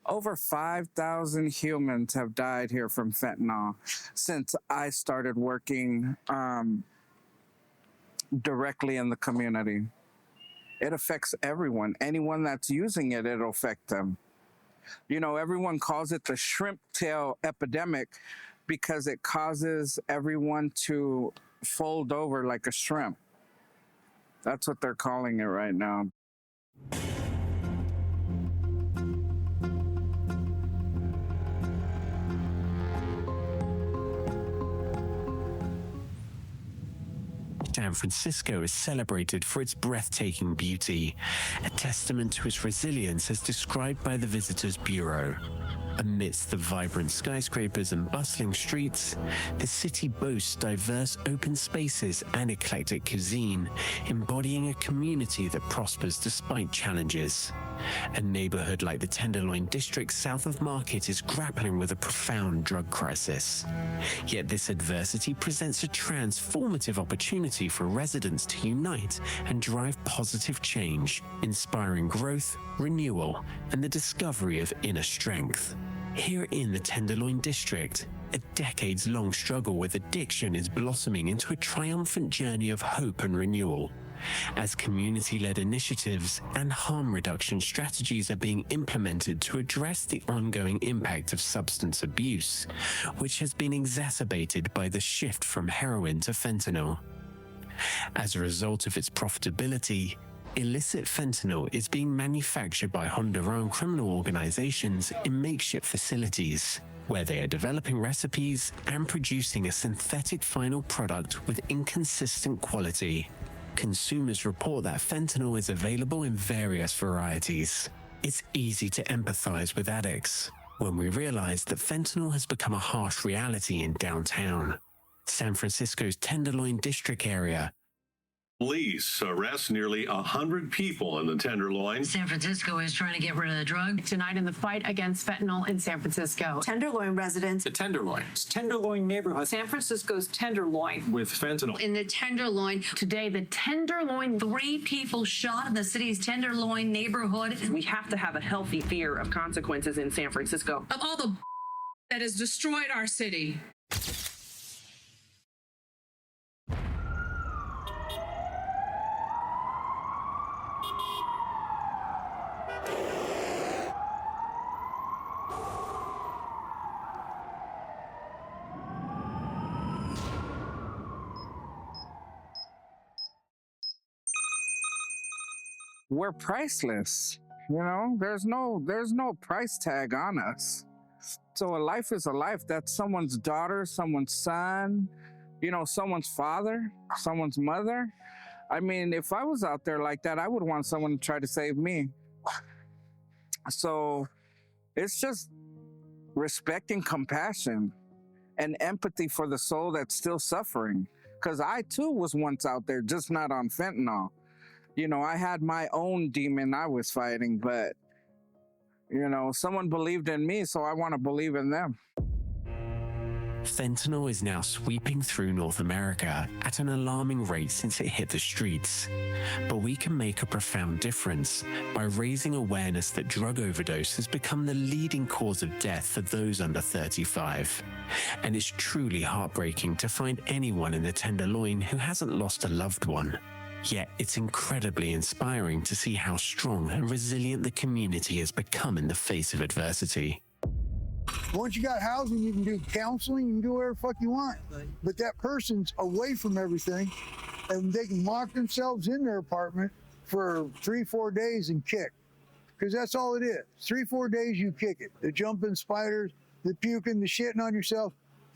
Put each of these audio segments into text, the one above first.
Over 5,000 humans have died here from fentanyl since I started working directly in the community. It affects everyone. Anyone that's using it, it'll affect them. You know, everyone calls it the shrimp tail epidemic because it causes everyone to fold over like a shrimp. That's what they're calling it right now. San Francisco is celebrated for its breathtaking beauty, a testament to its resilience as described by the Visitors Bureau. Amidst the vibrant skyscrapers and bustling streets, the city boasts diverse open spaces and eclectic cuisine, embodying a community that prospers despite challenges. A neighborhood like the Tenderloin District south of Market is grappling with a profound drug crisis. Yet this adversity presents a transformative opportunity for residents to unite and drive positive change, inspiring growth, renewal, and the discovery of inner strength. Here in the Tenderloin District, a decades-long struggle with addiction is blossoming into a triumphant journey of hope and renewal. As community-led initiatives and harm reduction strategies are being implemented to address the ongoing impact of substance abuse, which has been exacerbated by the shift from heroin to fentanyl. As a result of its profitability, illicit fentanyl is being manufactured by Honduran criminal organizations in makeshift facilities, where they are developing recipes and producing a synthetic final product with inconsistent quality. Consumers report that fentanyl is available in various varieties. It's easy to empathize with addicts when we realize that fentanyl has become a harsh reality in downtown San Francisco's Tenderloin District area. Police arrest nearly 100 people in the Tenderloin. San Francisco is trying to get rid of the drug. Tonight in the fight against fentanyl in San Francisco. Tenderloin residents. The Tenderloin. It's Tenderloin neighborhood. San Francisco's Tenderloin. With fentanyl. In the Tenderloin. Today, the Tenderloin. 3 people shot in the city's Tenderloin neighborhood. We have to have a healthy fear of consequences in San Francisco. Of all the that has destroyed our city. We're priceless. You know, there's no price tag on us. So a life is a life. That's someone's daughter, someone's son, you know, someone's father, someone's mother. I mean, if I was out there like that, I would want someone to try to save me. So it's just respect and compassion and empathy for the soul that's still suffering. Because I too was once out there, just not on fentanyl. You know, I had my own demon I was fighting, but, you know, someone believed in me, so I want to believe in them. Fentanyl is now sweeping through North America at an alarming rate since it hit the streets. But we can make a profound difference by raising awareness that drug overdose has become the leading cause of death for those under 35. And it's truly heartbreaking to find anyone in the Tenderloin who hasn't lost a loved one. Yet it's incredibly inspiring to see how strong and resilient the community has become in the face of adversity. Once you got housing, you can do counseling, you can do whatever the fuck you want. But that person's away from everything, and they can lock themselves in their apartment for 3-4 days and kick. Because that's all it is. 3-4 days, you kick it. The jumping spiders, the puking, the shitting on yourself,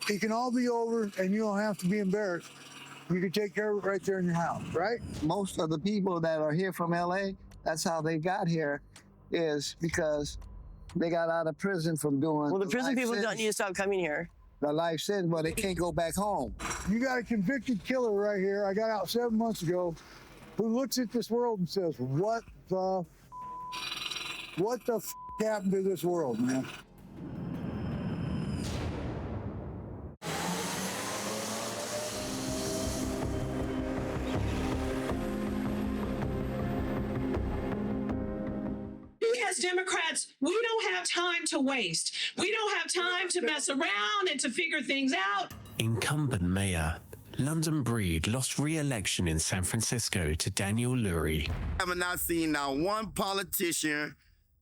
it can all be over, and you don't have to be embarrassed. You can take care of it right there in your house, right? Most of the people that are here from LA, that's how they got here, is because they got out of prison from doing. Well, the prison people don't need to stop coming here. The life sentence, but they can't go back home. You got a convicted killer right here. I got out 7 months ago, who looks at this world and says, what the happened to this world, man? Democrats, we don't have time to waste. We don't have time to mess around and to figure things out. Incumbent Mayor London Breed lost re-election in San Francisco to Daniel Lurie. I have not seen now one politician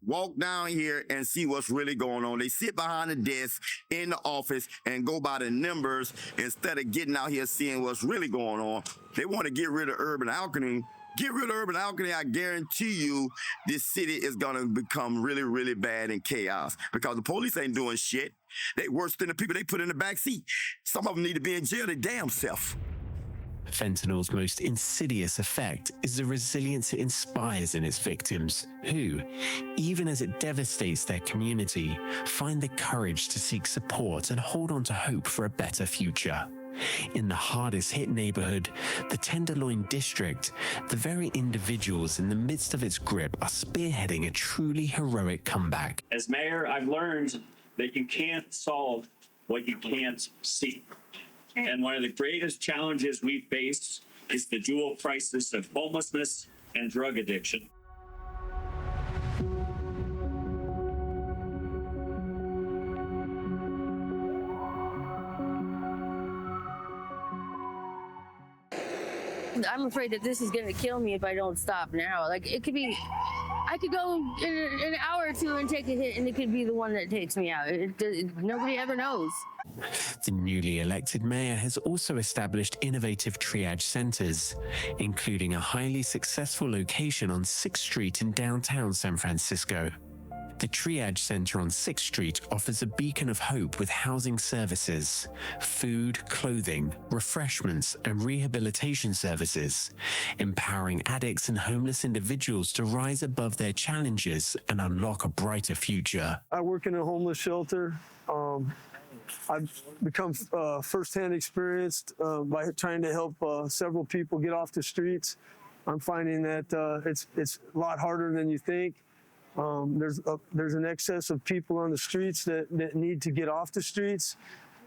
walk down here and see what's really going on. They sit behind the desk in the office and go by the numbers instead of getting out here seeing what's really going on. They want to get rid of urban alchemy. Get rid of urban alchemy, I guarantee you this city is going to become really, really bad in chaos because the police ain't doing shit. They worse than the people they put in the back seat. Some of them need to be in jail their damn self. Fentanyl's most insidious effect is the resilience it inspires in its victims, who, even as it devastates their community, find the courage to seek support and hold on to hope for a better future. In the hardest hit neighborhood, the Tenderloin District, the very individuals in the midst of its grip are spearheading a truly heroic comeback. As mayor, I've learned that you can't solve what you can't see. And one of the greatest challenges we face is the dual crisis of homelessness and drug addiction. I'm afraid that this is going to kill me if I don't stop now. Like, it could be, I could go in an hour or two and take a hit, and it could be the one that takes me out. Nobody ever knows. The newly elected mayor has also established innovative triage centers, including a highly successful location on 6th Street in downtown San Francisco. The Triage Center on 6th Street offers a beacon of hope with housing services, food, clothing, refreshments, and rehabilitation services, empowering addicts and homeless individuals to rise above their challenges and unlock a brighter future. I work in a homeless shelter. I've become firsthand experienced by trying to help several people get off the streets. I'm finding that it's a lot harder than you think. There's an excess of people on the streets that need to get off the streets.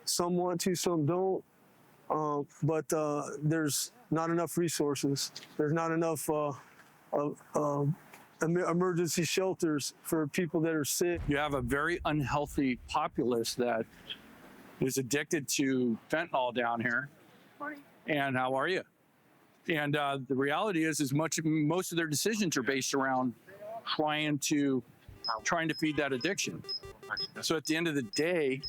Some want to, some don't. But there's not enough resources. There's not enough emergency shelters for people that are sick. You have a very unhealthy populace that is addicted to fentanyl down here. And how are you? And the reality is most of their decisions are based around trying to feed that addiction. So at the end of the day,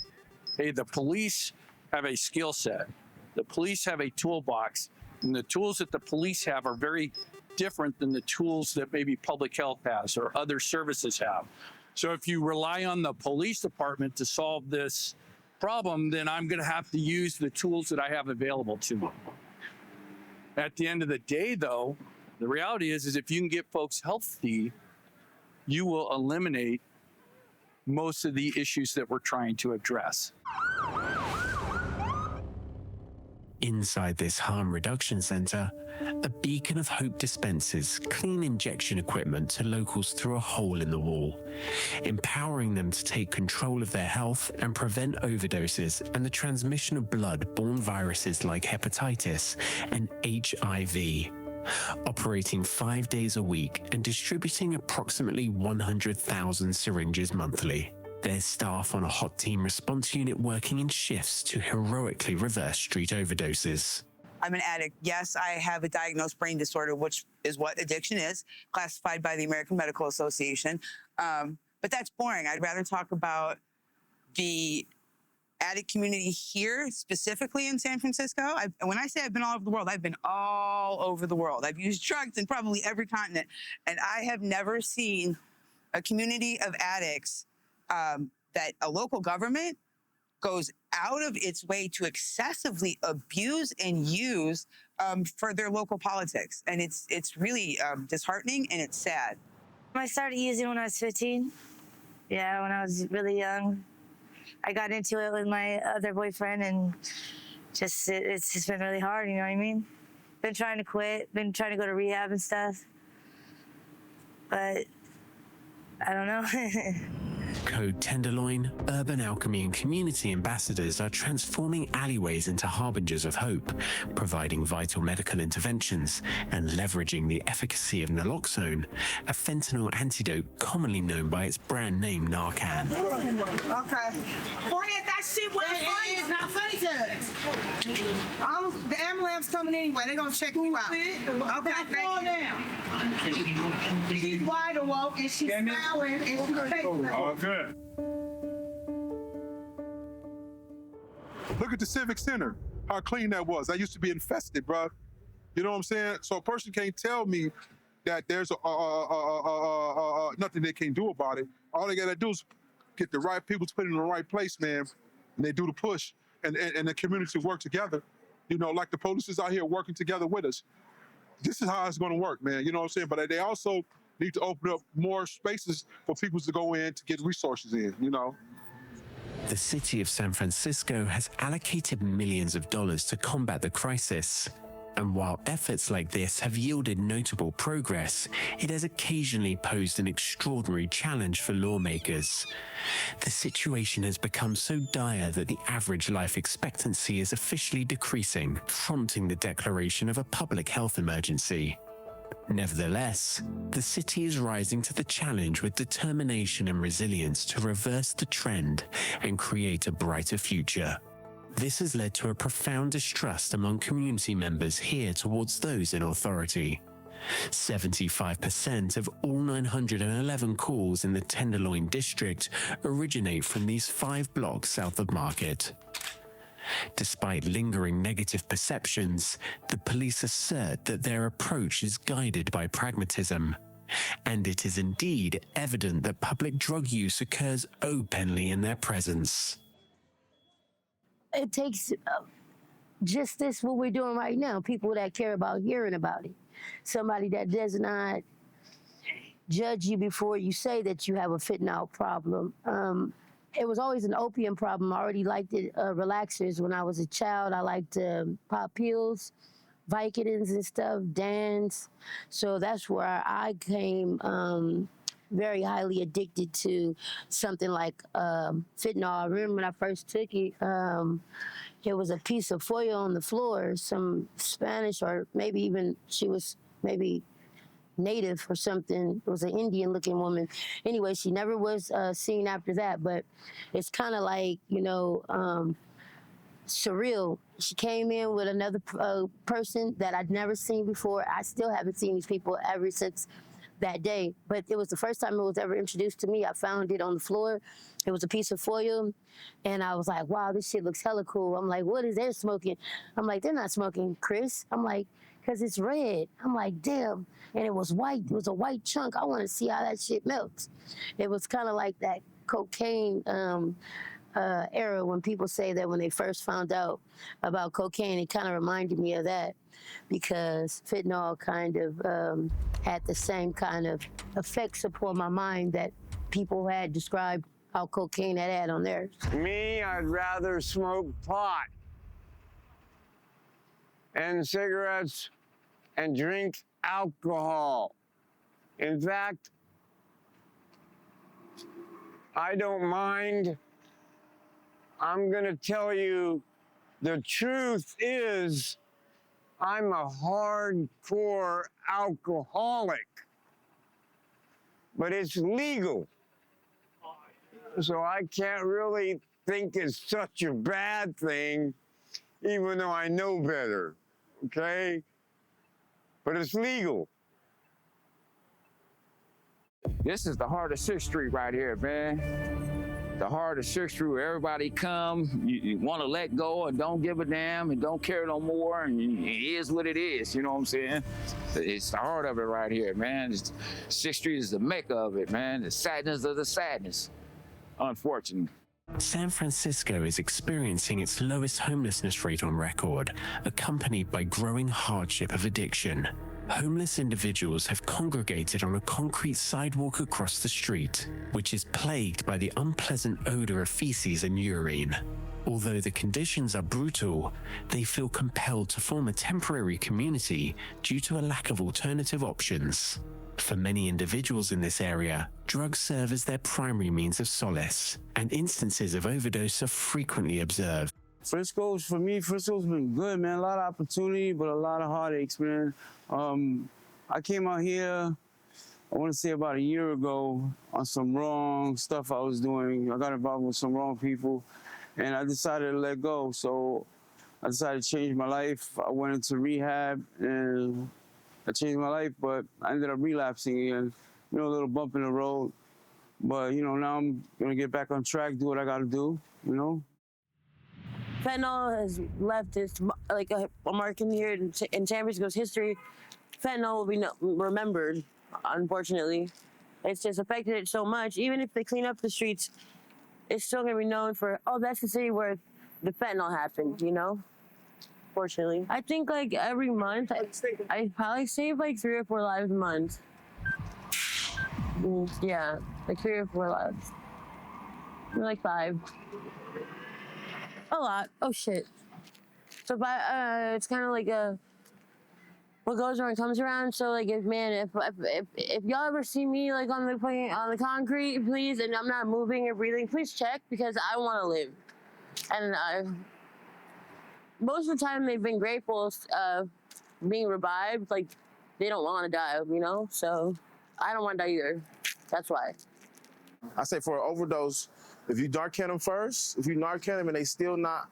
hey, the police have a skill set. The police have a toolbox, and the tools that the police have are very different than the tools that maybe public health has or other services have. So if you rely on the police department to solve this problem, then I'm going to have to use the tools that I have available to me. At the end of the day, though, the reality is if you can get folks healthy, you will eliminate most of the issues that we're trying to address. Inside this harm reduction center, a beacon of hope dispenses clean injection equipment to locals through a hole in the wall, empowering them to take control of their health and prevent overdoses and the transmission of blood-borne viruses like hepatitis and HIV. Operating 5 days a week and distributing approximately 100,000 syringes monthly. There's staff on a hot team response unit working in shifts to heroically reverse street overdoses. I'm an addict. Yes, I have a diagnosed brain disorder, which is what addiction is, classified by the American Medical Association. But that's boring. I'd rather talk about the addict community here, specifically in San Francisco. When I say I've been all over the world, I've been all over the world. I've used drugs in probably every continent, and I have never seen a community of addicts that a local government goes out of its way to excessively abuse and use for their local politics. And it's really disheartening, and it's sad. I started using when I was 15. Yeah, when I was really young. I got into it with my other boyfriend, and it's just been really hard, you know what I mean? Been trying to quit, been trying to go to rehab and stuff. But I don't know. Code Tenderloin, urban alchemy and community ambassadors are transforming alleyways into harbingers of hope, providing vital medical interventions and leveraging the efficacy of naloxone, a fentanyl antidote commonly known by its brand name Narcan. Okay. Forget that shit was funny. It's not funny to us. The ambulance coming anyway. They're gonna check you out. Okay, thank you. She's wide awoke and she's smiling and she's taking. Oh, good. Look at the Civic Center, how clean that was. That used to be infested, bro. You know what I'm saying? So a person can't tell me that there's nothing they can do about it. All they gotta do is get the right people to put it in the right place, man. And they do the push, and the community work together. You know, like the police is out here working together with us. This is how it's gonna work, man. You know what I'm saying? But they also need to open up more spaces for people to go in to get resources in, you know? The city of San Francisco has allocated millions of dollars to combat the crisis. And while efforts like this have yielded notable progress, it has occasionally posed an extraordinary challenge for lawmakers. The situation has become so dire that the average life expectancy is officially decreasing, prompting the declaration of a public health emergency. Nevertheless, the city is rising to the challenge with determination and resilience to reverse the trend and create a brighter future. This has led to a profound distrust among community members here towards those in authority. 75% of all 911 calls in the Tenderloin District originate from these 5 blocks south of Market. Despite lingering negative perceptions, the police assert that their approach is guided by pragmatism. And it is indeed evident that public drug use occurs openly in their presence. It takes just this, what we're doing right now, people that care about hearing about it. Somebody that does not judge you before you say that you have a fentanyl problem. It was always an opium problem. I already liked it, relaxers. When I was a child, I liked pop pills, Vicodins and stuff, Dans. So that's where I came very highly addicted to something like fentanyl. I remember when I first took it, there was a piece of foil on the floor, some Spanish, or maybe even she was maybe native or something. It was an Indian looking woman. Anyway, she never was seen after that, but it's kind of like, you know, surreal. She came in with another person that I'd never seen before. I still haven't seen these people ever since that day, but it was the first time it was ever introduced to me. I found it on the floor. It was a piece of foil, and I was like, wow, this shit looks hella cool. I'm like, what is they smoking? I'm like, they're not smoking, Chris. I'm like, because it's red. I'm like, damn. And it was white. It was a white chunk. I want to see how that shit melts. It was kind of like that cocaine era when people say that when they first found out about cocaine, it kind of reminded me of that, because fentanyl kind of had the same kind of effects upon my mind that people had described how cocaine had on theirs. Me, I'd rather smoke pot and cigarettes and drink alcohol. In fact, I don't mind. I'm gonna tell you, the truth is, I'm a hardcore alcoholic, but it's legal. So I can't really think it's such a bad thing, even though I know better, okay? But it's legal. This is the heart of 6th Street right here, man. The heart of 6th Street, where everybody come, you want to let go and don't give a damn and don't care no more, and it is what it is, you know what I'm saying? It's the heart of it right here, man. 6th Street is the mecca of it, man. The sadness of the sadness, unfortunately. San Francisco is experiencing its lowest homelessness rate on record, accompanied by growing hardship of addiction. Homeless individuals have congregated on a concrete sidewalk across the street, which is plagued by the unpleasant odor of feces and urine. Although the conditions are brutal, they feel compelled to form a temporary community due to a lack of alternative options. For many individuals in this area, drugs serve as their primary means of solace, and instances of overdose are frequently observed. Frisco's been good, man. A lot of opportunity, but a lot of heartaches, man. I came out here, I want to say about a year ago, on some wrong stuff I was doing. I got involved with some wrong people, and I decided to let go. So I decided to change my life. I went into rehab, and I changed my life, but I ended up relapsing again. You know, a little bump in the road. But, you know, now I'm going to get back on track, do what I got to do, you know? Fentanyl has left this, like a mark in here in San Francisco's history. Fentanyl will be remembered, unfortunately. It's just affected it so much. Even if they clean up the streets, it's still gonna be known for, oh, that's the city where the fentanyl happened, you know? Fortunately. I think like every month, I probably save like 3 or 4 lives a month. Yeah, like 3 or 4 lives. Like 5. A lot. Oh shit. So it's kind of like what goes around comes around. So like if y'all ever see me like on the concrete, please, and I'm not moving or breathing, please check, because I want to live. And most of the time they've been grateful being revived. Like they don't want to die, you know. So I don't want to die either. That's why. I say for an overdose, if you Narcan them first, if you Narcan them and they still not,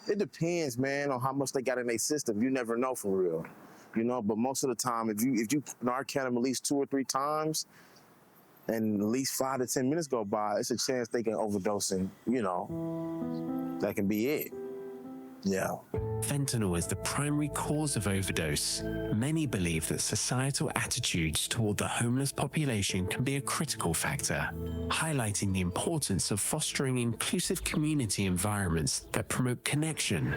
it depends, man, on how much they got in their system. You never know for real, you know. But most of the time, if you Narcan them at least 2 or 3 times, and at least 5 to 10 minutes go by, it's a chance they can overdose, and you know, that can be it. Yeah. Fentanyl is the primary cause of overdose. Many believe that societal attitudes toward the homeless population can be a critical factor, highlighting the importance of fostering inclusive community environments that promote connection.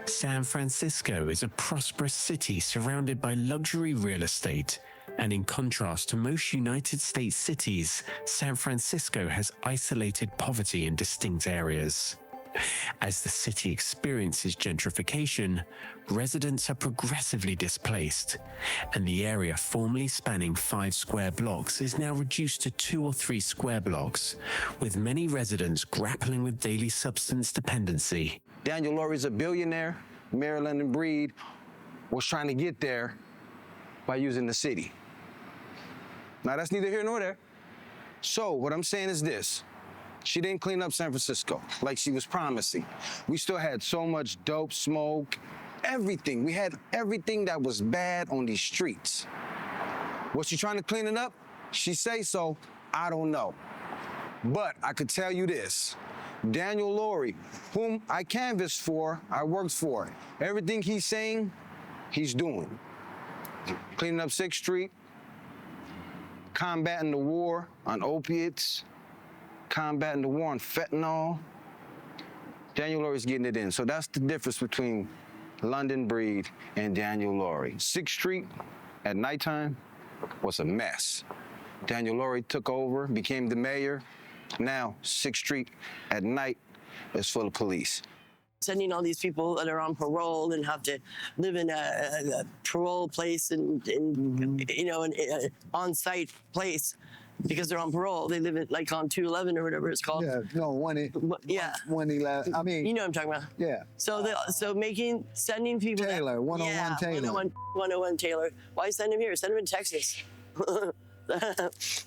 San Francisco is a prosperous city surrounded by luxury real estate. And in contrast to most United States cities, San Francisco has isolated poverty in distinct areas. As the city experiences gentrification, residents are progressively displaced, and the area formerly spanning 5 square blocks is now reduced to 2 or 3 square blocks, with many residents grappling with daily substance dependency. Daniel Lurie's a billionaire. Maryland and Breed was trying to get there by using the city. Now, that's neither here nor there. So what I'm saying is this. She didn't clean up San Francisco like she was promising. We still had so much dope, smoke, everything. We had everything that was bad on these streets. Was she trying to clean it up? She say so. I don't know. But I could tell you this. Daniel Lurie, whom I canvassed for, I worked for, everything he's saying, he's doing. Cleaning up 6th Street, combating the war on opiates, combating the war on fentanyl. Daniel Lurie's getting it in. So that's the difference between London Breed and Daniel Lurie. 6th Street at nighttime was a mess. Daniel Lurie took over, became the mayor. Now, 6th Street at night is full of police. Sending all these people that are on parole and have to live in a parole place and you know, an on-site place because they're on parole. They live at like on 211 or whatever it's called. Yeah, no, 111. I mean, you know what I'm talking about. Yeah. So sending people. Taylor, 101 yeah, Taylor. 101 Taylor. Why send them here? Send them to Texas.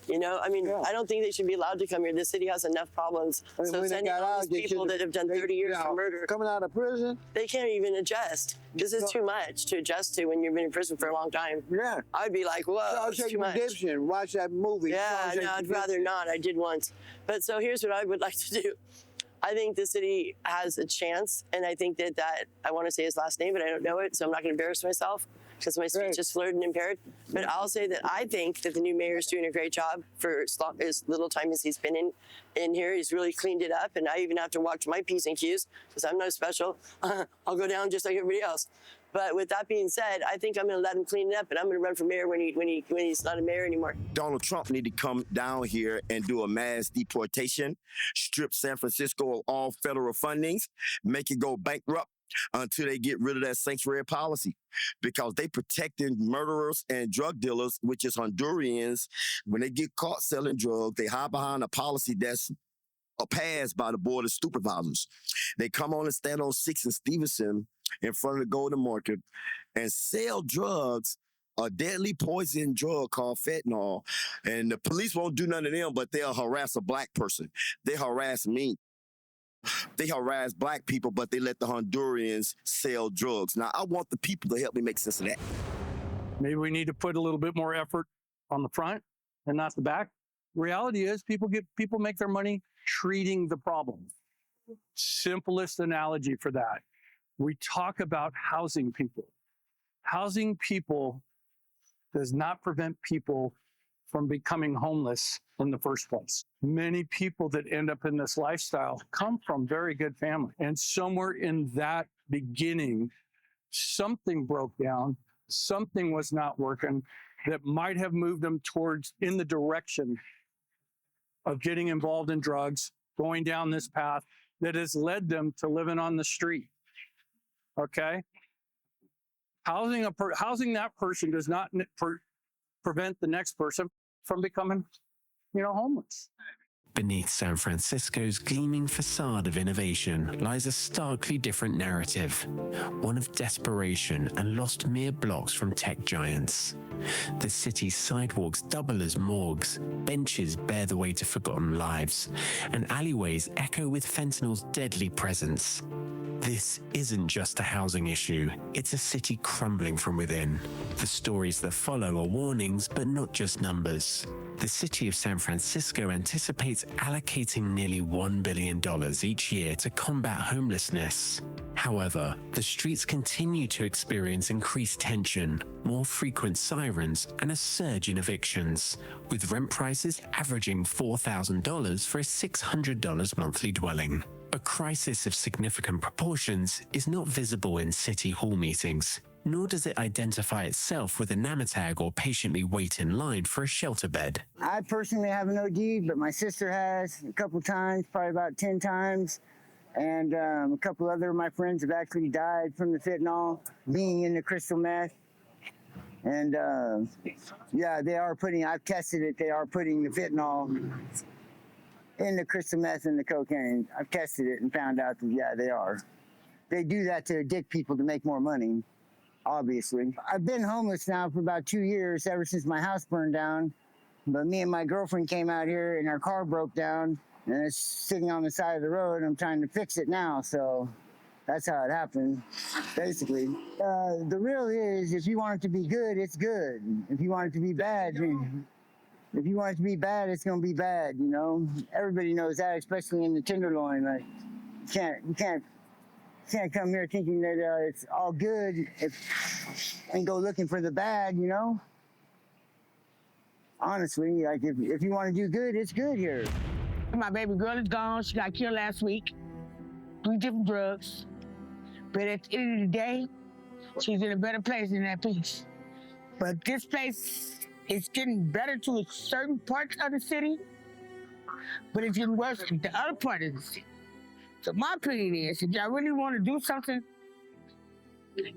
You know, I mean, I don't think they should be allowed to come here. This city has enough problems. So sending all these people that have done 30 years for murder, coming out of prison, they can't even adjust. This is too much to adjust to when you've been in prison for a long time. Yeah. I'd be like, whoa, it's too much. Redemption. Watch that movie. Yeah, no, I'd rather not. I did once. But so here's what I would like to do. I think the city has a chance, and I think that I want to say his last name, but I don't know it, so I'm not going to embarrass myself because my speech is slurred and impaired. But I'll say that I think that the new mayor is doing a great job for as little time as he's been in here. He's really cleaned it up, and I even have to watch my P's and Q's because I'm not special. I'll go down just like everybody else. But with that being said, I think I'm going to let him clean it up, and I'm going to run for mayor when he's not a mayor anymore. Donald Trump need to come down here and do a mass deportation, strip San Francisco of all federal fundings, make it go bankrupt until they get rid of that sanctuary policy, because they protecting murderers and drug dealers, which is Hondurans. When they get caught selling drugs, they hide behind a policy that's passed by the board of supervisors. They come on and stand on 6th and Stevenson in front of the Golden Market and sell drugs, a deadly poison drug called fentanyl. And the police won't do nothing to them, but they'll harass a black person. They harass me. They harass black people, but they let the Hondurans sell drugs. Now, I want the people to help me make sense of that. Maybe we need to put a little bit more effort on the front and not the back. Reality is people make their money treating the problem. Simplest analogy for that. We talk about housing people. Housing people does not prevent people from becoming homeless in the first place. Many people that end up in this lifestyle come from very good families. And somewhere in that beginning, something broke down, something was not working that might have moved them in the direction of getting involved in drugs, going down this path that has led them to living on the street. Okay? Housing that person does not prevent the next person from becoming, homeless. Beneath San Francisco's gleaming facade of innovation lies a starkly different narrative, one of desperation and lost mere blocks from tech giants. The city's sidewalks double as morgues, benches bear the weight of forgotten lives, and alleyways echo with fentanyl's deadly presence. This isn't just a housing issue, it's a city crumbling from within. The stories that follow are warnings, but not just numbers. The city of San Francisco anticipates allocating nearly $1 billion each year to combat homelessness. However, the streets continue to experience increased tension, more frequent sirens, and a surge in evictions, with rent prices averaging $4,000 for a $600 monthly dwelling. A crisis of significant proportions is not visible in city hall meetings, nor does it identify itself with a NAMA tag or patiently wait in line for a shelter bed. I personally haven't OD'd, but my sister has a couple times, probably about 10 times. And a couple other of my friends have actually died from the fentanyl, being in the crystal meth. And yeah, I've tested it, they are putting the fentanyl in the crystal meth and the cocaine. I've tested it and found out that, yeah, they are. They do that to addict people to make more money, obviously. I've been homeless now for about 2 years, ever since my house burned down. But me and my girlfriend came out here and our car broke down and it's sitting on the side of the road. I'm trying to fix it now, so that's how it happened, basically. The real is, if you want it to be good, it's good. If you want it to be bad, it's gonna be bad, Everybody knows that, especially in the Tenderloin. Like, you can't come here thinking that it's all good and go looking for the bad, Honestly, like if you want to do good, it's good here. My baby girl is gone. She got killed last week. 3 different drugs. But at the end of the day, she's in a better place than that place. But this place is getting better to a certain parts of the city, but it's getting worse in the other part of the city. So my opinion is, if y'all really want to do something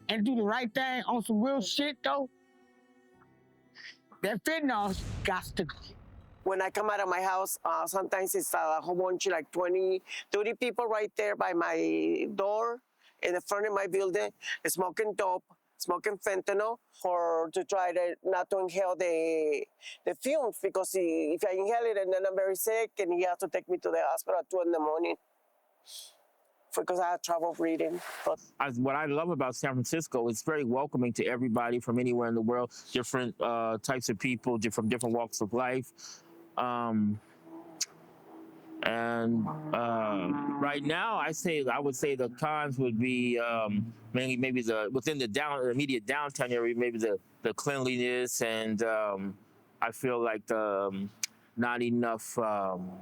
and do the right thing on some real shit, though, that fentanyl's got to go. When I come out of my house, sometimes it's a whole bunch, like 20, 30 people right there by my door in the front of my building, smoking dope, smoking fentanyl, or to try not to inhale the fumes, because if I inhale it and then I'm very sick, and he has to take me to the hospital at 2 in the morning because I have trouble breathing. What I love about San Francisco, it's very welcoming to everybody from anywhere in the world, different types of people from different walks of life. Right now, I would say the cons would be mainly maybe within the immediate downtown area, maybe the cleanliness, and I feel like not enough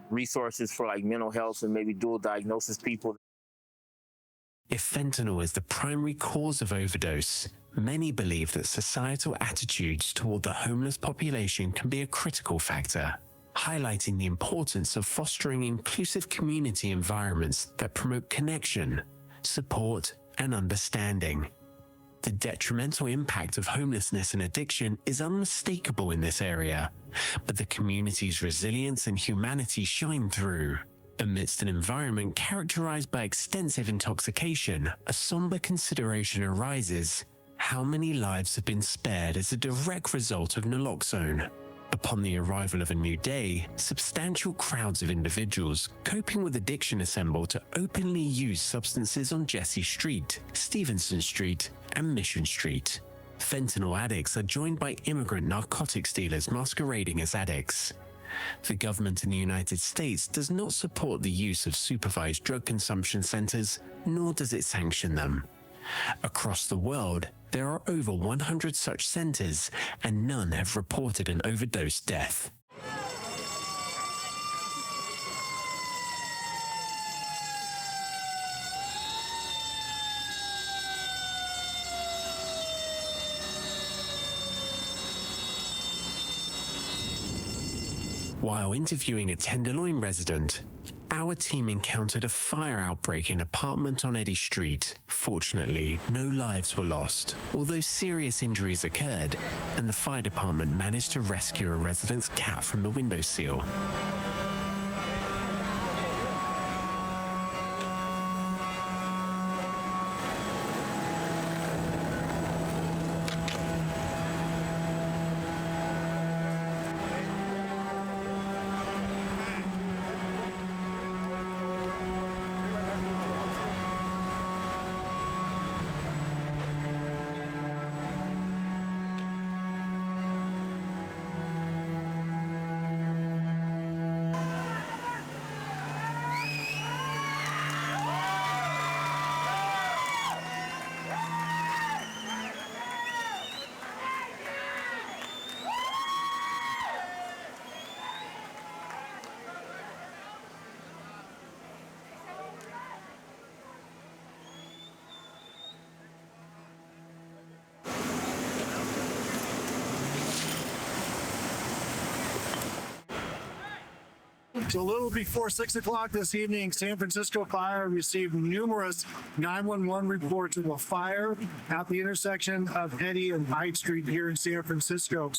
resources for like mental health and maybe dual diagnosis people. If fentanyl is the primary cause of overdose, many believe that societal attitudes toward the homeless population can be a critical factor, highlighting the importance of fostering inclusive community environments that promote connection, support, and understanding. The detrimental impact of homelessness and addiction is unmistakable in this area, but the community's resilience and humanity shine through. Amidst an environment characterized by extensive intoxication, a somber consideration arises: how many lives have been spared as a direct result of naloxone? Upon the arrival of a new day, substantial crowds of individuals coping with addiction assemble to openly use substances on Jesse Street, Stevenson Street, and Mission Street. Fentanyl addicts are joined by immigrant narcotics dealers masquerading as addicts. The government in the United States does not support the use of supervised drug consumption centers, nor does it sanction them. Across the world, there are over 100 such centers, and none have reported an overdose death. While interviewing a Tenderloin resident, our team encountered a fire outbreak in an apartment on Eddy Street. Fortunately, no lives were lost, although serious injuries occurred, and the fire department managed to rescue a resident's cat from the windowsill. So a little before 6 o'clock this evening, San Francisco Fire received numerous 911 reports of a fire at the intersection of Eddy and Hyde Street here in San Francisco.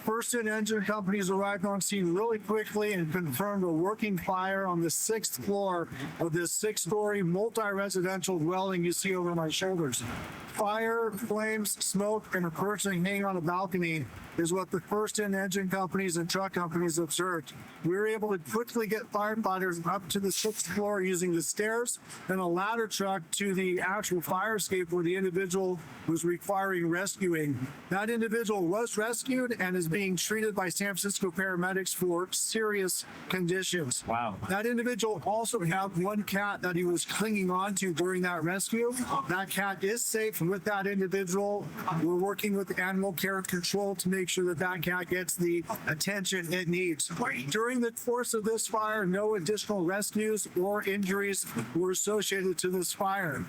First and engine companies arrived on scene really quickly and confirmed a working fire on the 6th floor of this 6-story multi-residential dwelling you see over my shoulders. Fire, flames, smoke, and a person hanging on a balcony is what the first and engine companies and truck companies observed. We were able to quickly get firefighters up to the 6th floor using the stairs and a ladder truck to the actual fire escape where the individual was requiring rescuing. That individual was rescued and is being treated by San Francisco paramedics for serious conditions. Wow. That individual also had one cat that he was clinging on to during that rescue. That cat is safe with that individual. We're working with animal care control to make sure that that cat gets the attention it needs. During the course of this fire, no additional rescues or injuries were associated to this fire.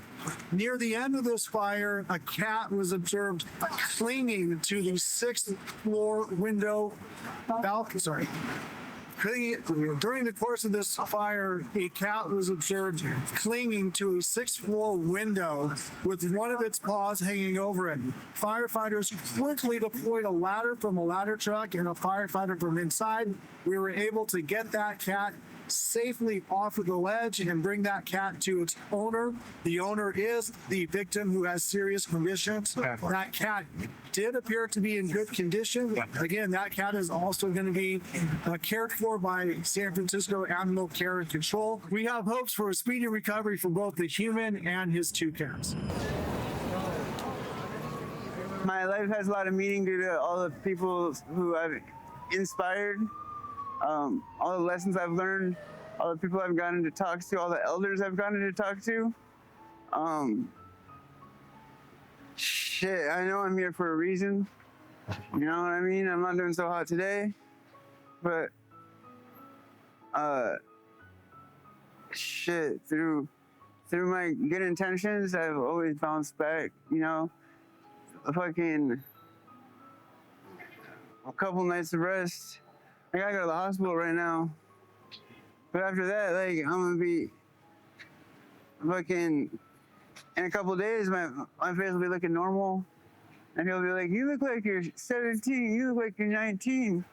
Near the end of this fire, a cat was observed clinging to the 6th floor window balcony. During the course of this fire, a cat was observed clinging to a 6th floor window with one of its paws hanging over it. Firefighters quickly deployed a ladder from a ladder truck and a firefighter from inside. We were able to get that cat safely off of the ledge and bring that cat to its owner. The owner is the victim who has serious conditions. That cat did appear to be in good condition. Again, that cat is also going to be cared for by San Francisco Animal Care and Control. We have hopes for a speedy recovery for both the human and his 2 cats. My life has a lot of meaning due to all the people who I've inspired, all the lessons I've learned, all the people I've gotten to talk to, all the elders I've gotten to talk to. Shit, I know I'm here for a reason. You know what I mean? I'm not doing so hot today, but shit, through through my good intentions, I've always bounced back, you know. A couple nights of rest. I gotta go to the hospital right now. But after that, like, I'm gonna be in a couple days, my face will be looking normal. And he'll be like, you look like you're 17, you look like you're 19.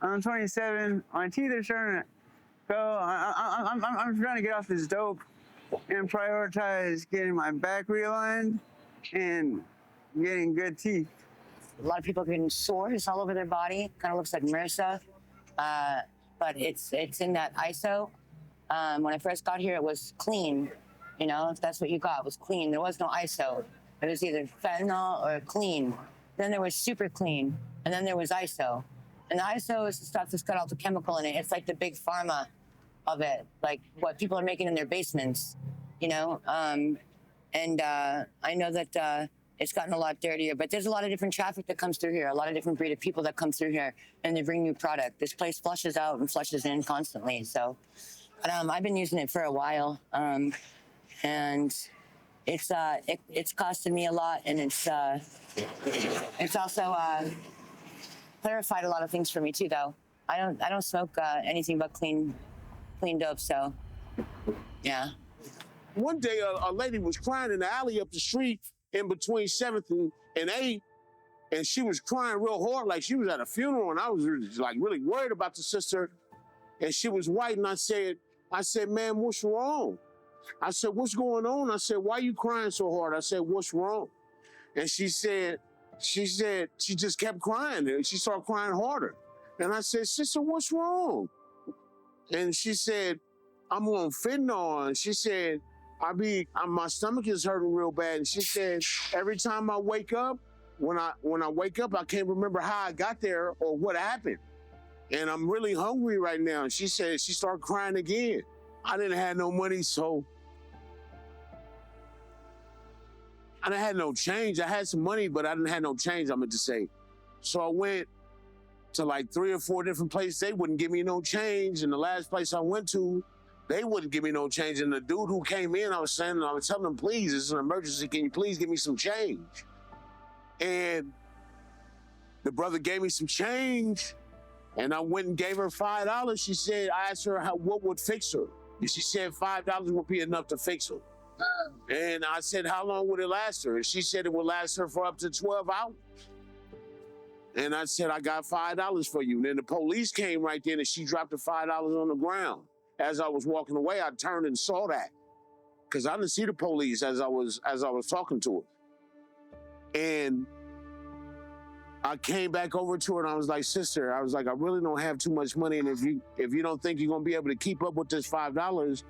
I'm 27, my teeth are starting to go. I'm trying to get off this dope and prioritize getting my back realigned and getting good teeth. A lot of people are getting sores all over their body. Kind of looks like MRSA, but it's in that ISO. When I first got here, it was clean. You know, if that's what you got, it was clean. There was no ISO. It was either fentanyl or clean. Then there was super clean, and then there was ISO. And the ISO is the stuff that's got all the chemical in it. It's like the big pharma of it, like what people are making in their basements, you know? I know that it's gotten a lot dirtier, but there's a lot of different traffic that comes through here, a lot of different breed of people that come through here, and they bring new product. This place flushes out and flushes in constantly. So, but I've been using it for a while, and it's costed me a lot, and it's also clarified a lot of things for me too. Though I don't smoke anything but clean dope. So, yeah. One day, a lady was crying in the alley up the street in between 7th and 8th, and she was crying real hard, like she was at a funeral, and I was really worried about the sister, and she was white, and I said, man, what's wrong? I said, what's going on? I said, why are you crying so hard? I said, what's wrong? And she said she just kept crying, and she started crying harder. And I said, sister, what's wrong? And she said, I'm on fentanyl. And she said, my stomach is hurting real bad. And she said, every time I wake up, when I wake up, I can't remember how I got there or what happened. And I'm really hungry right now. And she said, she started crying again. I didn't have no money, so I didn't have no change. I had some money, but I didn't have no change, I meant to say. So I went to like 3 or 4 different places. They wouldn't give me no change. And the last place I went to, they wouldn't give me no change. And the dude who came in, I was telling him, please, it's an emergency. Can you please give me some change? And the brother gave me some change. And I went and gave her $5. She said, I asked her what would fix her. And she said $5 would be enough to fix her. And I said, how long would it last her? And she said it would last her for up to 12 hours. And I said, I got $5 for you. And then the police came right then, and she dropped the $5 on the ground. As I was walking away, I turned and saw that, because I didn't see the police as I was talking to her. And I came back over to her, and I was like, sister, I was like, I really don't have too much money, and if you don't think you're gonna be able to keep up with this $5,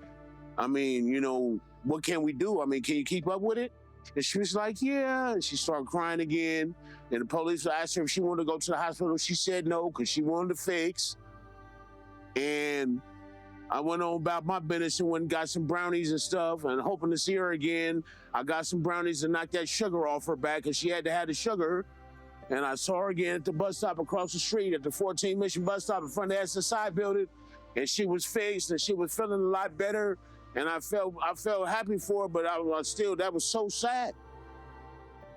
I mean, you know, what can we do? I mean, can you keep up with it? And she was like, yeah. And she started crying again. And the police asked her if she wanted to go to the hospital. She said no, because she wanted to fix. And I went on about my business and went and got some brownies and stuff, and hoping to see her again. I got some brownies to knock that sugar off her back, because she had to have the sugar. And I saw her again at the bus stop across the street, at the 14 Mission bus stop in front of the SSI building. And she was fixed, and she was feeling a lot better. And I felt happy for her, but I still, that was so sad.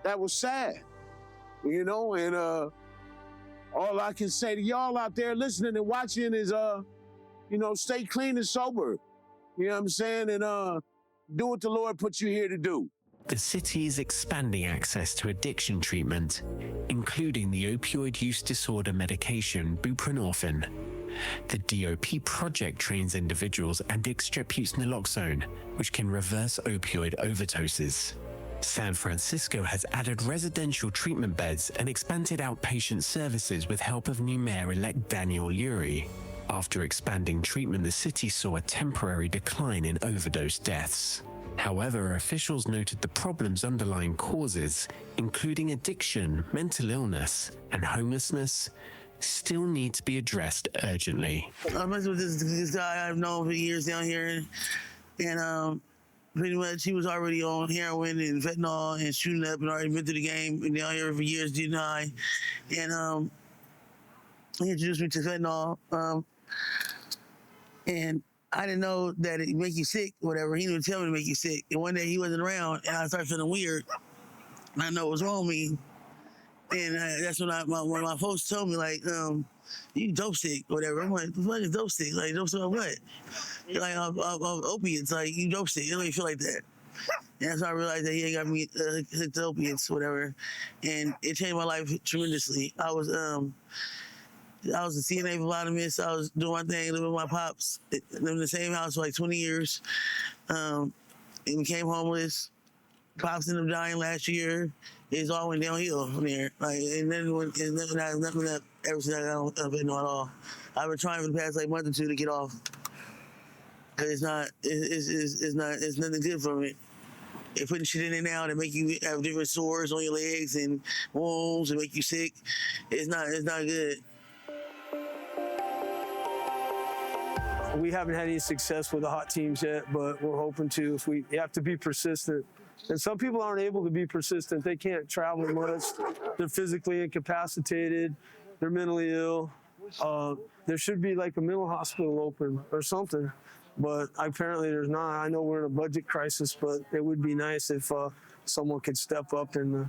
That was sad, you know? And all I can say to y'all out there listening and watching is, you know, stay clean and sober. You know what I'm saying? And do what the Lord put you here to do. The city is expanding access to addiction treatment, including the opioid use disorder medication buprenorphine. The DOP project trains individuals and distributes naloxone, which can reverse opioid overdoses. San Francisco has added residential treatment beds and expanded outpatient services with help of new Mayor-elect Daniel Lurie. After expanding treatment, the city saw a temporary decline in overdose deaths. However, officials noted the problem's underlying causes, including addiction, mental illness, and homelessness, still need to be addressed urgently. I messed with this guy I've known for years down here, and pretty much he was already on heroin and fentanyl and shooting up and already been through the game and down here for years, denied. And he introduced me to fentanyl, and I didn't know that it make you sick, whatever. He didn't tell me to make you sick. And one day he wasn't around, and I started feeling weird. And I know what was wrong with me. And that's when one of my folks told me, like, you dope sick, whatever. I'm like, what is dope sick? Like, dope sick of what? Like, of opiates. Like, you dope sick. It don't even feel like that. And so I realized that he ain't got me hooked to opiates, whatever. And it changed my life tremendously. I was a CNA phlebotomist. I was doing my thing, living with my pops, living in the same house for like 20 years. And became homeless. Pops ended up dying last year. It's all went downhill from there. Like, and nothing that ever since I got on fentanyl at all. I've been trying for the past like month or two to get off. Cause it's nothing good for me. They're putting shit in there now that make you have different sores on your legs and wounds and make you sick. It's not good. We haven't had any success with the hot teams yet, but we're hoping to. If we have to be persistent. And some people aren't able to be persistent. They can't travel much. They're physically incapacitated. They're mentally ill. There should be like a mental hospital open or something, but apparently there's not. I know we're in a budget crisis, but it would be nice if someone could step up and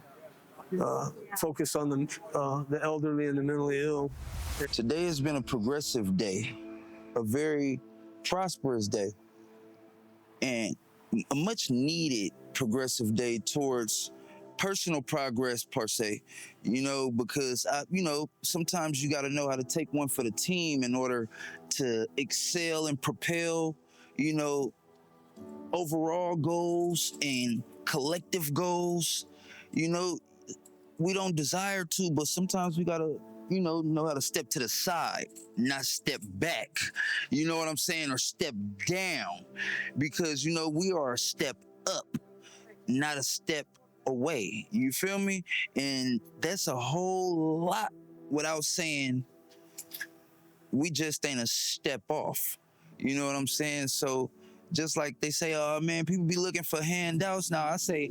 focus on the elderly and the mentally ill. Today has been a progressive day, a very prosperous day, and a much needed progressive day towards personal progress per se, because sometimes you got to know how to take one for the team in order to excel and propel, overall goals and collective goals. We don't desire to, but sometimes we got to know how to step to the side, not step back. You know what I'm saying? Or step down. Because, we are a step up, not a step away. You feel me? And that's a whole lot without saying we just ain't a step off. You know what I'm saying? So just like they say, oh man, people be looking for handouts. Now I say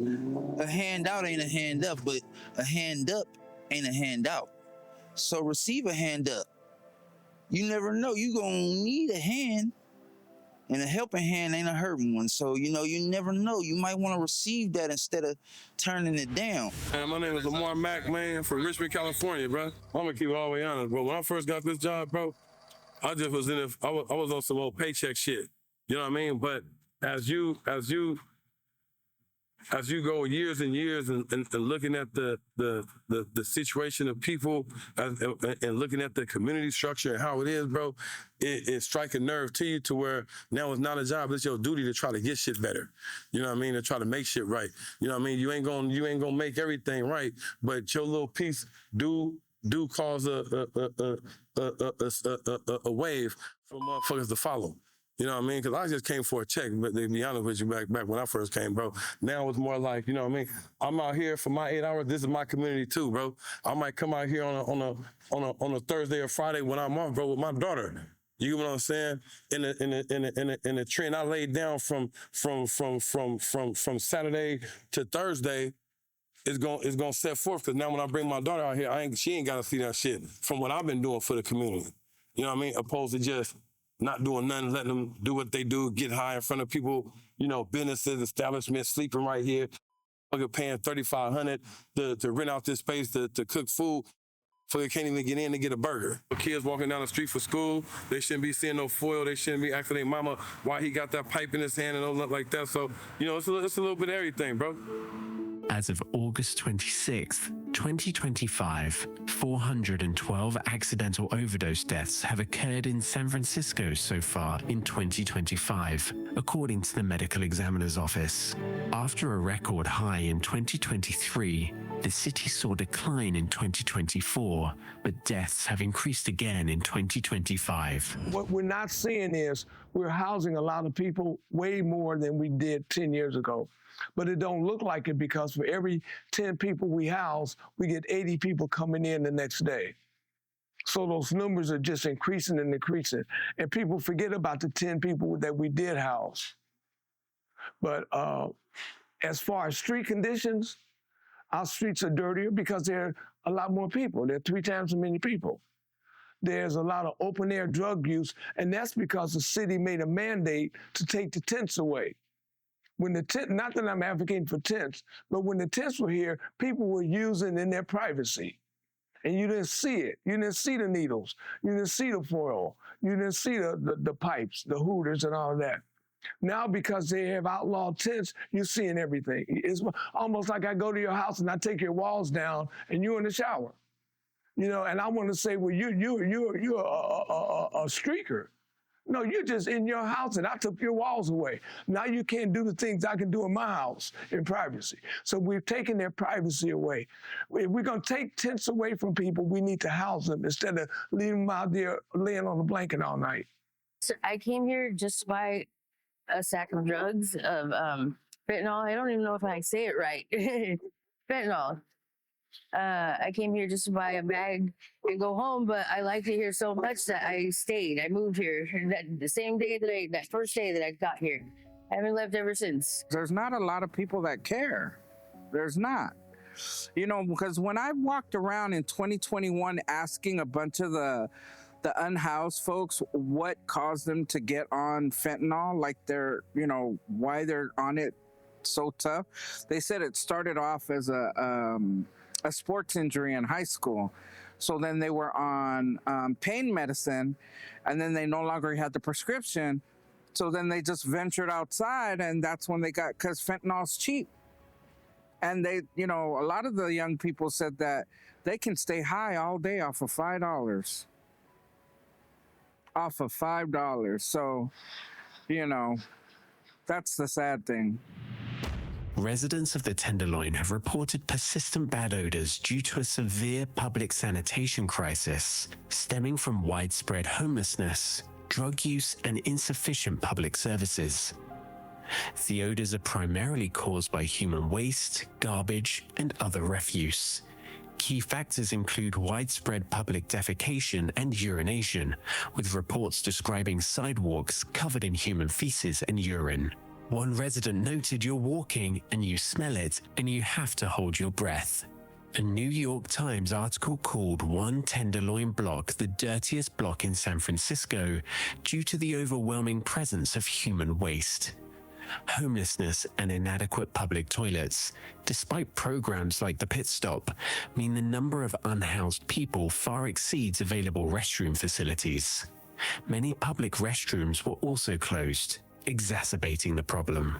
a handout ain't a hand up, but a hand up ain't a handout. So receive a hand up. You never know. You gonna need a hand, and a helping hand ain't a hurting one. So, you never know. You might want to receive that instead of turning it down. My name is Lamar Mack, man, from Richmond, California, bro. I'm gonna keep it all the way honest, bro. When I first got this job, bro, I just was I was on some old paycheck shit. You know what I mean? But as you go years and years and looking at the situation of people and looking at the community structure and how it is, bro, it strikes a nerve to you to where now it's not a job, it's your duty to try to get shit better. You know what I mean? To try to make shit right. You know what I mean? You ain't gonna make everything right, but your little piece do cause a wave for motherfuckers to follow. You know what I mean? Because I just came for a check, but to be honest with you, back when I first came, bro, now it's more like, you know what I mean? I'm out here for my 8 hours. This is my community too, bro. I might come out here on a Thursday or Friday when I'm off, bro, with my daughter. You know what I'm saying? In the trend I laid down from Saturday to Thursday, it's gonna set forth. Because now when I bring my daughter out here, she ain't gotta see that shit from what I've been doing for the community. You know what I mean? Opposed to just not doing nothing, letting them do what they do, get high in front of people, businesses, establishments, sleeping right here, paying $3,500 to rent out this space to cook food, so they can't even get in to get a burger. Kids walking down the street for school, they shouldn't be seeing no foil, they shouldn't be asking their mama why he got that pipe in his hand and all that like that. So, it's a little bit of everything, bro. As of August 26th, 2025, 412 accidental overdose deaths have occurred in San Francisco so far in 2025, according to the Medical Examiner's Office. After a record high in 2023, the city saw a decline in 2024, but deaths have increased again in 2025. What we're not seeing is we're housing a lot of people way more than we did 10 years ago. But it don't look like it because for every 10 people we house, we get 80 people coming in the next day. So those numbers are just increasing and increasing. And people forget about the 10 people that we did house. But as far as street conditions, our streets are dirtier because there are a lot more people. There are 3 times as many people. there's a lot of open air drug use, and that's because the city made a mandate to take the tents away. When the tent, not that I'm advocating for tents, but when the tents were here, people were using in their privacy. And you didn't see it. You didn't see the needles. You didn't see the foil. You didn't see the pipes, the hooters and all that. Now, because they have outlawed tents, you're seeing everything. It's almost like I go to your house and I take your walls down and you're in the shower. You know, and I want to say, well, you're a streaker. No, you're just in your house and I took your walls away. Now you can't do the things I can do in my house in privacy. So we've taken their privacy away. If we're going to take tents away from people, we need to house them instead of leaving them out there laying on a blanket all night. So I came here just to buy a sack of drugs, of fentanyl. I don't even know if I say it right. Fentanyl. I came here just to buy a bag and go home, but I liked it here so much that I stayed. I moved here the same day that first day that I got here. I haven't left ever since. There's not a lot of people that care. There's not. You know, because when I walked around in 2021 asking a bunch of the unhoused folks what caused them to get on fentanyl, like they're, you know, why they're on it so tough, they said it started off as a sports injury in high school. So then they were on pain medicine, and then they no longer had the prescription. So then they just ventured outside, and that's when they got, because fentanyl's cheap. And they, you know, a lot of the young people said that they can stay high all day off of $5. Off of $5. So, you know, that's the sad thing. Residents of the Tenderloin have reported persistent bad odors due to a severe public sanitation crisis stemming from widespread homelessness, drug use, and insufficient public services. The odors are primarily caused by human waste, garbage, and other refuse. Key factors include widespread public defecation and urination, with reports describing sidewalks covered in human feces and urine. One resident noted you're walking and you smell it and you have to hold your breath. A New York Times article called One Tenderloin Block the dirtiest block in San Francisco due to the overwhelming presence of human waste. Homelessness and inadequate public toilets, despite programs like the Pit Stop, mean the number of unhoused people far exceeds available restroom facilities. Many public restrooms were also closed, exacerbating the problem.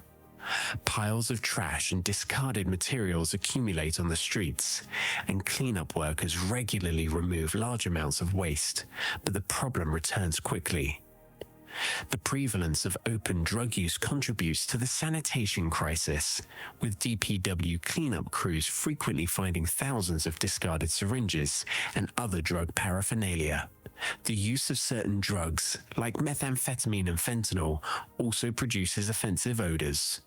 Piles of trash and discarded materials accumulate on the streets, and cleanup workers regularly remove large amounts of waste, but the problem returns quickly. The prevalence of open drug use contributes to the sanitation crisis, with DPW cleanup crews frequently finding thousands of discarded syringes and other drug paraphernalia. The use of certain drugs, like methamphetamine and fentanyl, also produces offensive odors.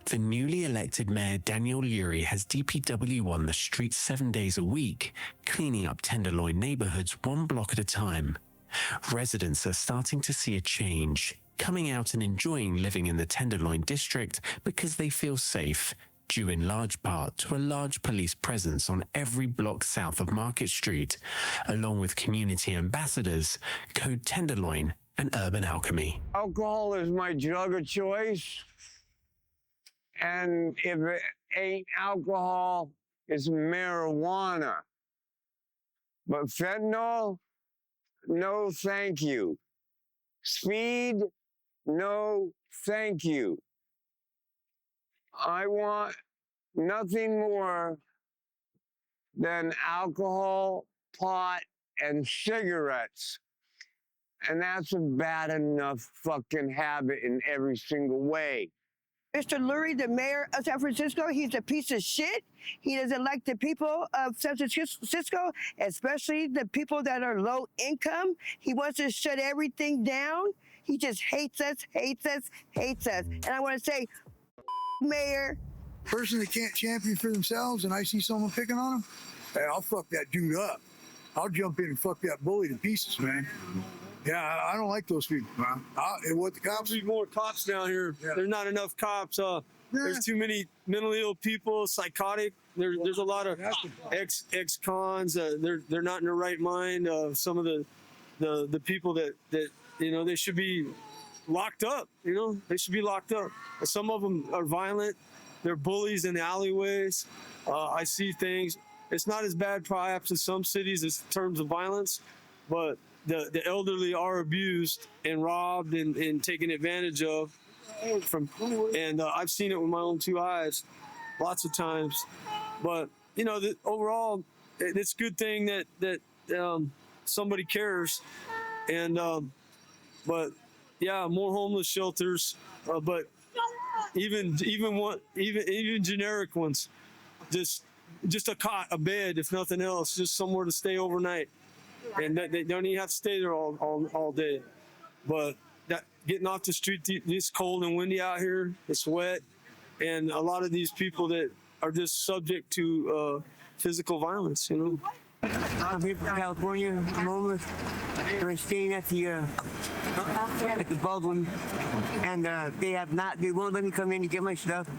The newly elected Mayor Daniel Lurie has DPW on the streets 7 days a week, cleaning up Tenderloin neighborhoods one block at a time. Residents are starting to see a change, coming out and enjoying living in the Tenderloin District because they feel safe, due in large part to a large police presence on every block south of Market Street, along with community ambassadors, Code Tenderloin, and Urban Alchemy. Alcohol is my drug of choice, and if it ain't alcohol, it's marijuana. But fentanyl, no thank you. Speed, no thank you. I want nothing more than alcohol, pot, and cigarettes. And that's a bad enough fucking habit in every single way. Mr. Lurie, the mayor of San Francisco, he's a piece of shit. He doesn't like the people of San Francisco, especially the people that are low income. He wants to shut everything down. He just hates us, hates us, hates us. And I want to say, mayor. Person that can't champion for themselves and I see someone picking on them, hey, I'll fuck that dude up. I'll jump in and fuck that bully to pieces, man. Yeah, I don't like those people, man. What the cops? We need more cops down here. Yeah. There's not enough cops. There's too many mentally ill people, psychotic. There's a lot of ex-cons. They're not in their right mind. Some of the people that they should be locked up. They should be locked up. Some of them are violent. They're bullies in the alleyways. I see things. It's not as bad perhaps in some cities in terms of violence, but the elderly are abused and robbed and taken advantage of. I've seen it with my own two eyes lots of times. But overall, it's a good thing that somebody cares. But yeah, more homeless shelters. But even generic ones, just a cot, a bed, if nothing else, just somewhere to stay overnight, and they don't even have to stay there all day. But getting off the street, it's cold and windy out here. It's wet, and a lot of these people that are just subject to physical violence. I'm here from California. I'm homeless. We're staying at the Baldwin, and they won't let me come in to get my stuff.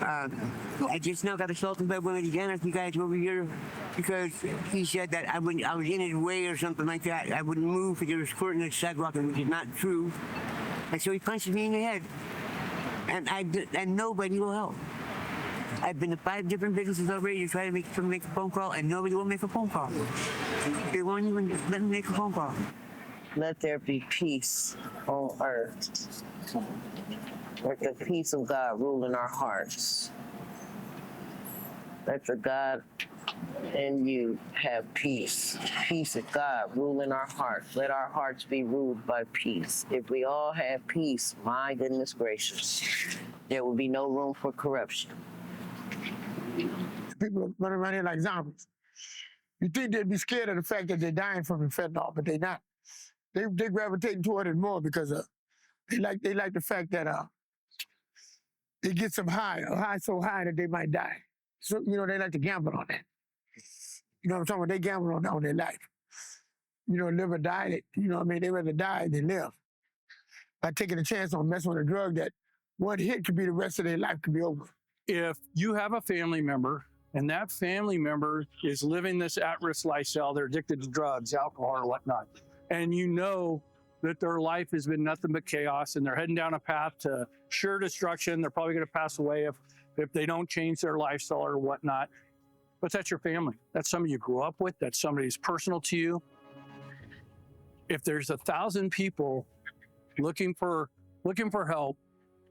I just now got assaulted by one of the janitor guys over here because he said that I was in his way or something like that. I wouldn't move because there was squirting the sidewalk, which is not true. And so he punched me in the head, and nobody will help. I've been to 5 different businesses already to try to make a phone call, and nobody will make a phone call. They won't even let me make a phone call. Let there be peace on earth. Let the peace of God rule in our hearts. Let the God in you have peace. Peace of God rule in our hearts. Let our hearts be ruled by peace. If we all have peace, my goodness gracious, there will be no room for corruption. People running around here like zombies. You think they'd be scared of the fact that they're dying from the fentanyl, but they're not. They gravitate toward it more because they like the fact that it gets them high, a high so high that they might die. So they like to gamble on that. You know what I'm talking about? They gamble on their life. Live or die. They rather die than live. By taking a chance on messing with a drug that one hit could be the rest of their life could be over. If you have a family member and that family member is living this at-risk lifestyle, they're addicted to drugs, alcohol, or whatnot, and you know that their life has been nothing but chaos and they're heading down a path to sure destruction, they're probably going to pass away if they don't change their lifestyle or whatnot. But that's your family. That's somebody you grew up with. That's somebody who's personal to you. If there's 1,000 people looking for help,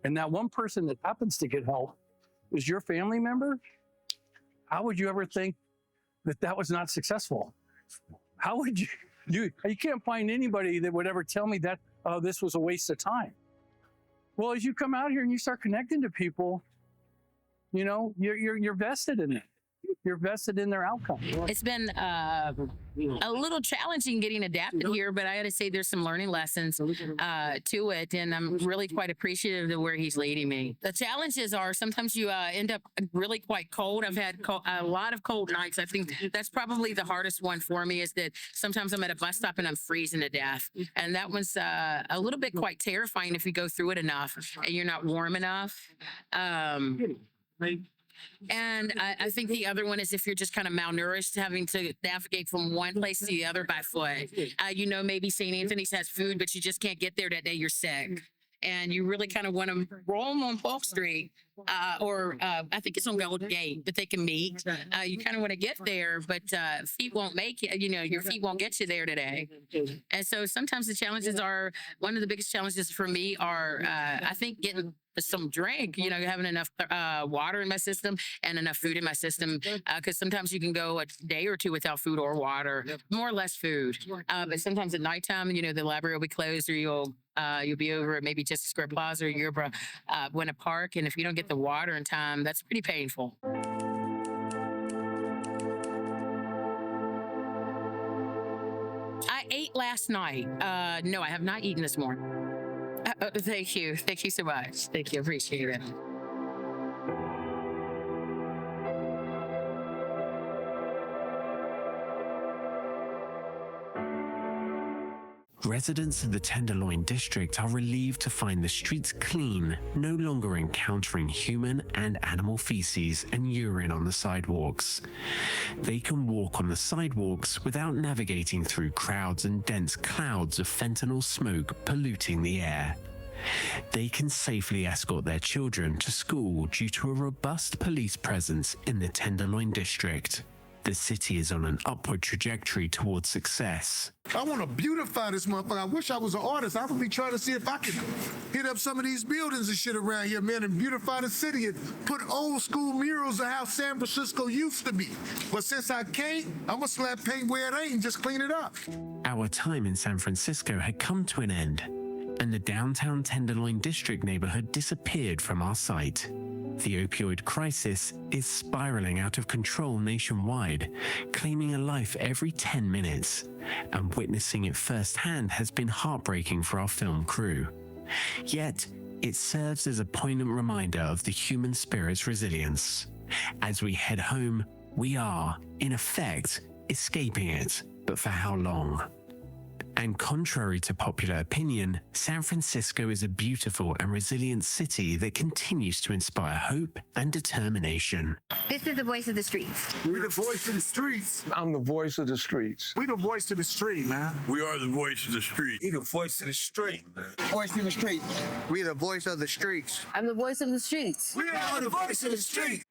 and that one person that happens to get help is your family member, how would you ever think that was not successful? How would you can't find anybody that would ever tell me that, oh, this was a waste of time. Well, as you come out here and you start connecting to people, you're vested in it. You're vested in their outcome. It's been a little challenging getting adapted here, but I got to say there's some learning lessons to it, and I'm really quite appreciative of where he's leading me. The challenges are sometimes you end up really quite cold. I've had a lot of cold nights. I think that's probably the hardest one for me is that sometimes I'm at a bus stop and I'm freezing to death, and that one's a little bit quite terrifying if you go through it enough and you're not warm enough. And I think the other one is if you're just kind of malnourished, having to navigate from one place to the other by foot. Maybe St. Anthony's has food, but you just can't get there that day you're sick. And you really kind of want to roam on Polk Street, or I think it's on Gold Gate, but they can meet. You kind of want to get there, but feet won't make it. Your feet won't get you there today. And so sometimes the challenges are, one of the biggest challenges for me are, I think, getting some drink, having enough water in my system and enough food in my system. Because sometimes you can go a day or two without food or water, more or less food. But sometimes at nighttime, the library will be closed, or you'll be over at maybe Justice Square Plaza or Yerba Buena Park. And if you don't get the water in time, that's pretty painful. I ate last night. No, I have not eaten this morning. Thank you. Thank you so much. Thank you. Appreciate it. residents of the Tenderloin District are relieved to find the streets clean, no longer encountering human and animal feces and urine on the sidewalks. They can walk on the sidewalks without navigating through crowds and dense clouds of fentanyl smoke polluting the air. They can safely escort their children to school due to a robust police presence in the Tenderloin District. The city is on an upward trajectory towards success. I want to beautify this motherfucker. I wish I was an artist. I would be trying to see if I could hit up some of these buildings and shit around here, man, and beautify the city and put old school murals of how San Francisco used to be. But since I can't, I'm going to slap paint where it ain't and just clean it up. Our time in San Francisco had come to an end, and the downtown Tenderloin District neighborhood disappeared from our sight. The opioid crisis is spiraling out of control nationwide, claiming a life every 10 minutes, and witnessing it firsthand has been heartbreaking for our film crew. Yet, it serves as a poignant reminder of the human spirit's resilience. As we head home, we are, in effect, escaping it, but for how long? And contrary to popular opinion, San Francisco is a beautiful and resilient city that continues to inspire hope and determination. This is the voice of the streets. We're the voice of the streets. I'm the voice of the streets. We the voice of the street, man. We are the voice of the street. We the voice of the street. Voice of the street. We the voice of the streets. I'm the voice of the streets. We are the voice of the street.